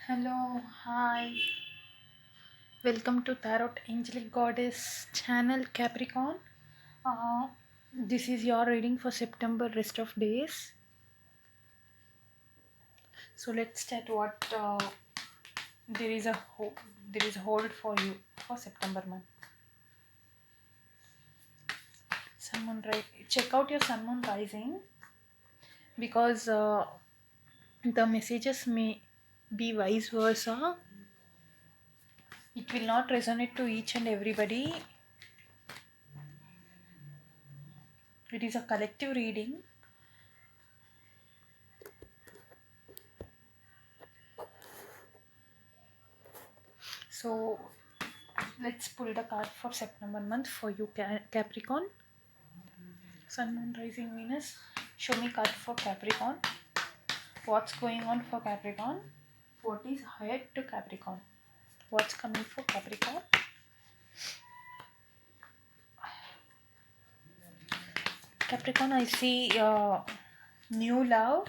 Hello, hi. Welcome to Tarot Angelic Goddess channel Capricorn. Uh, this is your reading for September rest of days. So let's start what there is a there is hold for you for September month. Sun Moon check out your Sun Moon rising because the messages may be vice versa. It will not resonate to each and everybody. It is a collective reading. So let's pull the card for September month for you, Capricorn. Sun, Moon, Rising, Venus. Show me card for Capricorn. What's going on for Capricorn? What is ahead to Capricorn? What's coming for Capricorn? Capricorn, I see new love.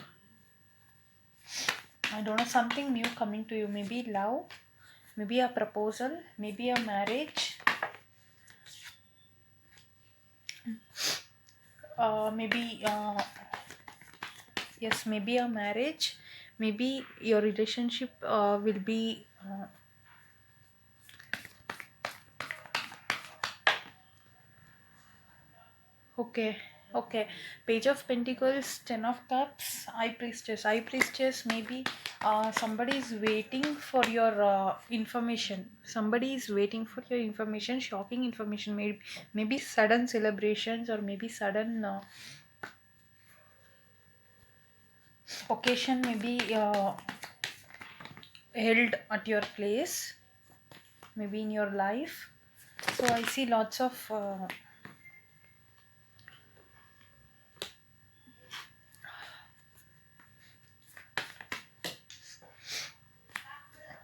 I don't know, something new coming to you. Maybe love, maybe a proposal, maybe a marriage. Maybe yes, maybe a marriage. Maybe your relationship will be okay. Okay, Page of Pentacles, Ten of Cups, High Priestess. High Priestess, maybe somebody is waiting for your information. Somebody is waiting for your information, shocking information. Maybe sudden celebrations or maybe sudden occasion may be held at your place, maybe in your life. So I see lots of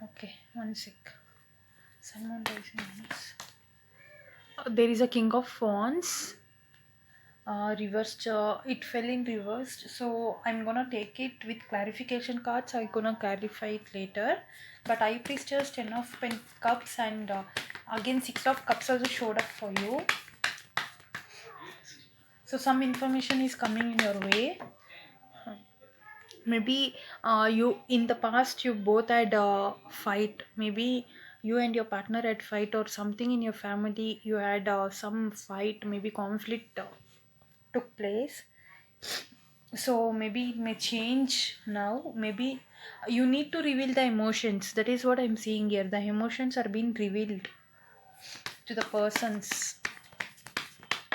okay, one sec. Sun, Moon, Rising, Venus. There is a King of Wands reversed. It fell in reversed, so I'm gonna take it with clarification cards. I'm gonna clarify it later. But I Priestess, Ten of Cups, and again Six of Cups also showed up for you. So some information is coming in your way. Maybe you in the past you both had a fight. Maybe you and your partner had fight, or something in your family you had some fight, maybe conflict took place. So maybe it may change now. Maybe you need to reveal the emotions. That is what I'm seeing here. The emotions are being revealed to the persons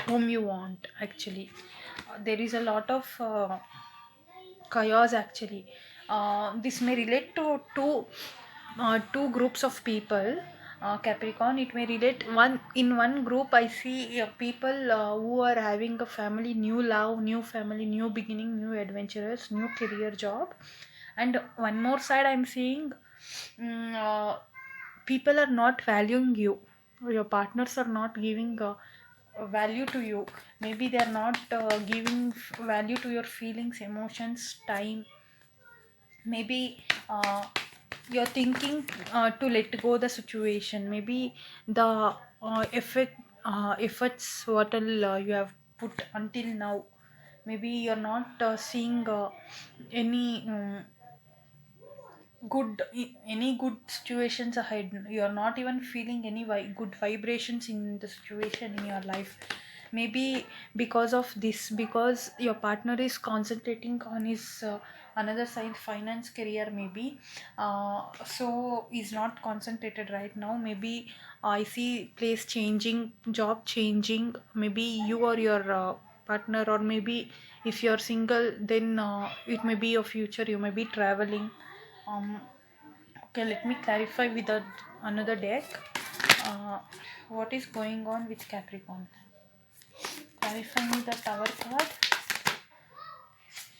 whom you want. Actually, there is a lot of chaos. Actually, this may relate to two groups of people. Capricorn, it may relate one in one group. I see people who are having a family, new love, new family, new beginning, new adventurers, new career, job. And one more side I'm seeing, people are not valuing you. Your partners are not giving value to you. Maybe they are not giving value to your feelings, emotions, time. Maybe you're thinking to let go the situation. Maybe the efforts what all you have put until now, maybe you're not seeing any any good situations ahead. You're not even feeling any good vibrations in the situation in your life. Maybe because of this, because your partner is concentrating on his another side, finance, career, maybe so he's not concentrated right now. Maybe I see place changing, job changing. Maybe you or your partner, or maybe if you're single, then it may be your future. You may be traveling. um, okay, let me clarify with another deck. Uh, what is going on with Capricorn? Clarify me the Tower card.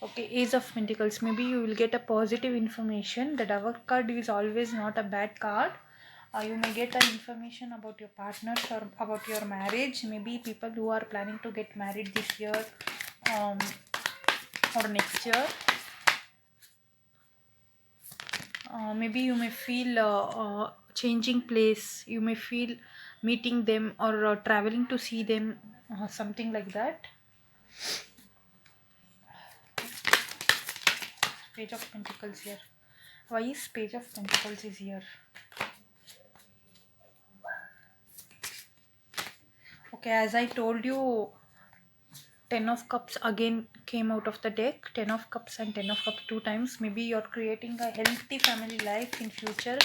Okay, Ace of Pentacles. Maybe you will get a positive information. The Tower card is always not a bad card. You may get an information about your partners or about your marriage. Maybe people who are planning to get married this year um, or next year. Maybe you may feel changing place, you may feel meeting them or traveling to see them, something like that. Page of Pentacles here. Why is Page of Pentacles is here? Okay, as I told you, Ten of Cups again came out of the deck. Ten of Cups and Ten of Cups two times. Maybe you're creating a healthy family life in future.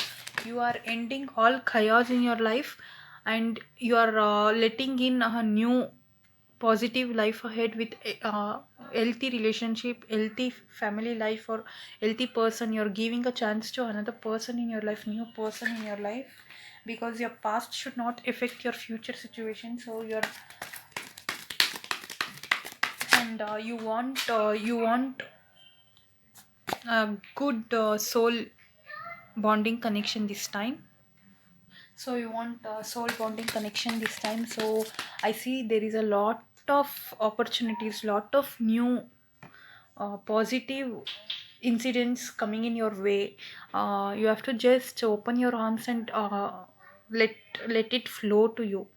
You are ending all chaos in your life, and you are letting in a new positive life ahead with healthy relationship, healthy family life, or healthy person. You're giving a chance to another person in your life, new person in your life, because your past should not affect your future situation. So you're, and you want a good soul bonding connection this time. So you want soul bonding connection this time. So I see there is a lot of opportunities, lot of new positive incidents coming in your way. You have to just open your arms and let let it flow to you,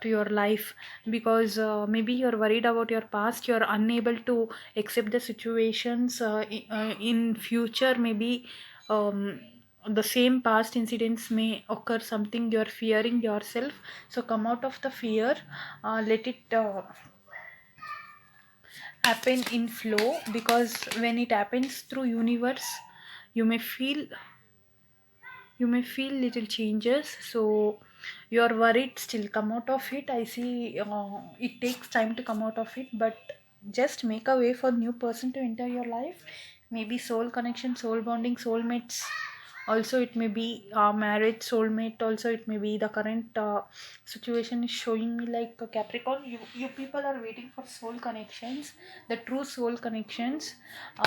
to your life, because maybe you're worried about your past, you're unable to accept the situations in future. Maybe um, the same past incidents may occur, something you're fearing yourself. So come out of the fear, let it happen in flow, because when it happens through universe, you may feel, you may feel little changes. So you are worried, still come out of it. I see it takes time to come out of it, but just make a way for new person to enter your life. Maybe soul connection, soul bonding, soulmates. Also it may be marriage soulmate. Also it may be the current situation is showing me like a Capricorn. You people are waiting for soul connections, the true soul connections.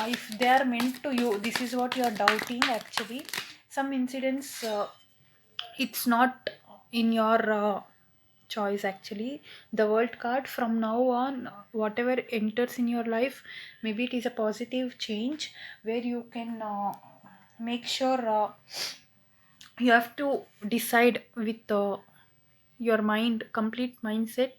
If they are meant to you, this is what you are doubting actually. Some incidents, it's not in your choice actually. The world card, from now on, whatever enters in your life, maybe it is a positive change, where you can make sure you have to decide with your mind, complete mindset.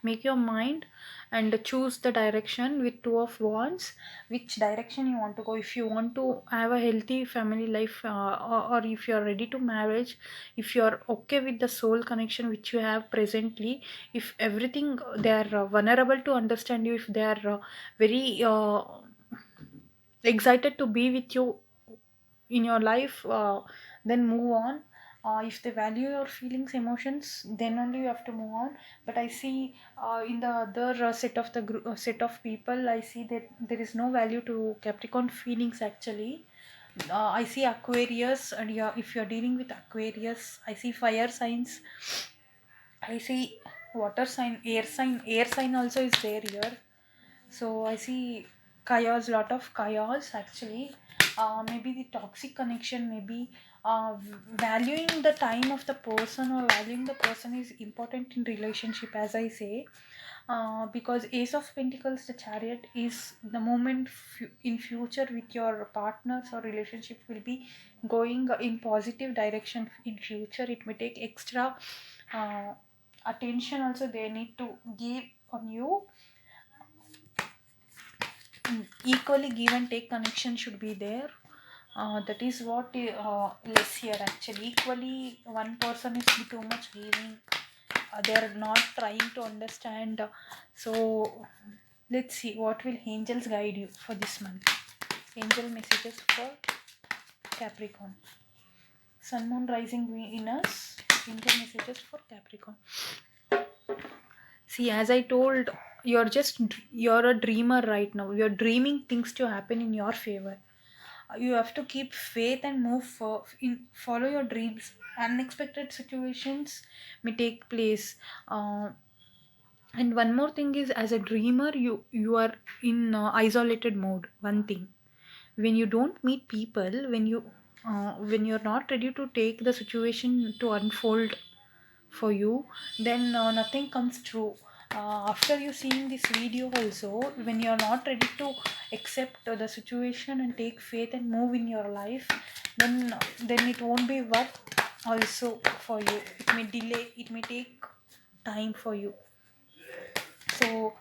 Make your mind and choose the direction with Two of Wands, which direction you want to go. If you want to have a healthy family life, or if you are ready to marriage, if you are okay with the soul connection which you have presently, if everything, they are vulnerable to understand you, if they are very excited to be with you in your life, then move on. If they value your feelings, emotions, then only you have to move on. But I see in the other set of people, I see that there is no value to Capricorn feelings actually. I see Aquarius, and yeah, if you're dealing with Aquarius, I see fire signs, I see water sign, air sign also is there here. So I see chaos, lot of chaos actually. Maybe the toxic connection, maybe valuing the time of the person, or valuing the person is important in relationship, as I say. Because Ace of Pentacles, the Chariot, is the moment in future with your partners or relationship will be going in positive direction in future. It may take extra uh, attention also they need to give on you. Equally give and take connection should be there. That is what less here actually. Equally one person is too much giving, they are not trying to understand. So let's see what will angels guide you for this month. Angel messages for Capricorn. Sun, Moon, Rising, Venus. Angel messages for Capricorn. See, as I told, you're a dreamer right now. You're dreaming things to happen in your favor. You have to keep faith and move follow your dreams. Unexpected situations may take place. And one more thing is, as a dreamer, you are in isolated mode. One thing, when you don't meet people, when you're not ready to take the situation to unfold for you, then nothing comes true. After you seeing this video also, when you are not ready to accept the situation and take faith and move in your life, then it won't be worth also for you. It may delay, it may take time for you. So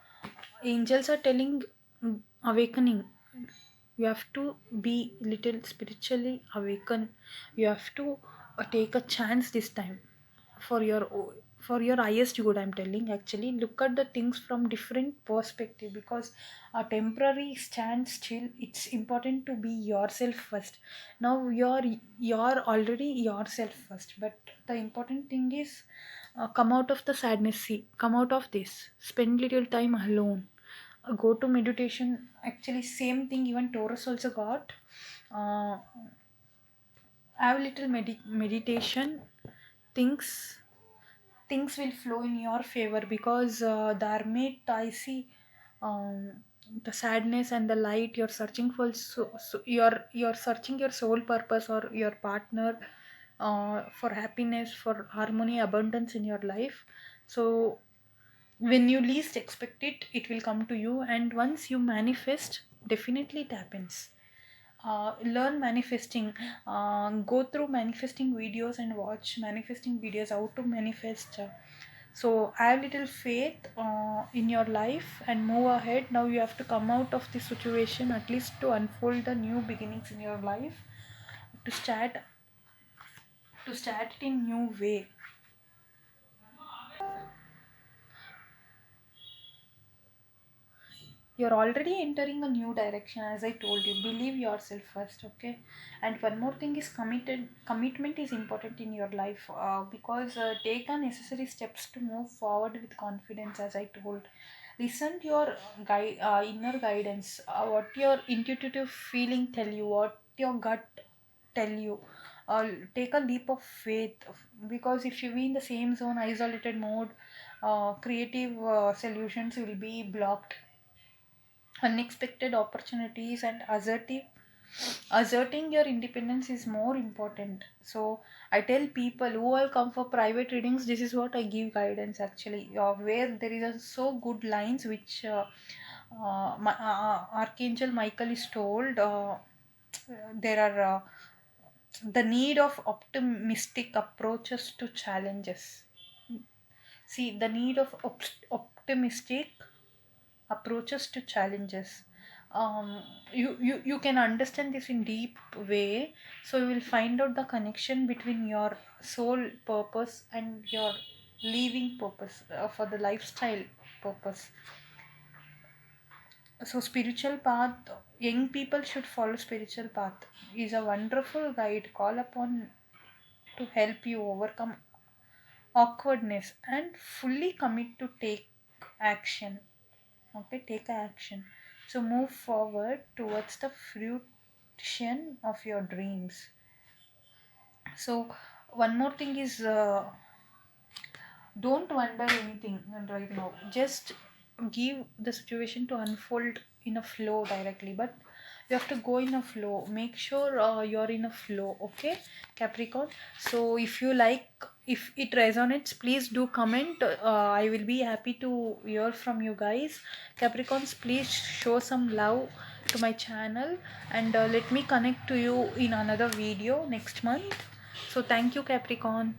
angels are telling, awakening. You have to be little spiritually awakened. You have to take a chance this time for your for your highest good. I'm telling, actually look at the things from different perspective, because a temporary stand still, it's important to be yourself first. Now you're already yourself first, but the important thing is, come out of the sadness. See, come out of this, spend little time alone, go to meditation. Actually same thing even Taurus also got. uh, have little meditation. Things things will flow in your favor, because the hermit, I see, um, the sadness and the light you're searching for. So you're searching your soul purpose or your partner, for happiness, for harmony, abundance in your life. So when you least expect it, it will come to you, and once you manifest, definitely it happens. Learn manifesting. Go through manifesting videos and watch manifesting videos, how to manifest. So have little faith in your life and move ahead. Now you have to come out of this situation, at least to unfold the new beginnings in your life, to start it in new way. You're already entering a new direction, as I told you. Believe yourself first, okay? And one more thing is, commitment is important in your life, because take the necessary steps to move forward with confidence, as I told. Listen to your inner guidance, what your intuitive feeling tell you, what your gut tell you. Take a leap of faith, because if you be in the same zone, isolated mode, creative solutions will be blocked. Unexpected opportunities and asserting your independence is more important. So I tell people who will come for private readings, this is what I give guidance, actually, where there is a so good lines which Archangel Michael is told. There are the need of optimistic approaches to challenges. See, the need of optimistic approaches to challenges. You can understand this in deep way. So you will find out the connection between your soul purpose and your living purpose, for the lifestyle purpose. So spiritual path, young people should follow spiritual path, is a wonderful guide call upon to help you overcome awkwardness and fully commit to take action. Okay, take action. So move forward towards the fruition of your dreams. So one more thing is, don't wonder anything right now. Just give the situation to unfold in a flow directly, but you have to go in a flow. Make sure you're in a flow, okay, Capricorn? So if you like, if it resonates, please do comment. I will be happy to hear from you guys. Capricorns, please show some love to my channel, and let me connect to you in another video next month. So thank you, Capricorn.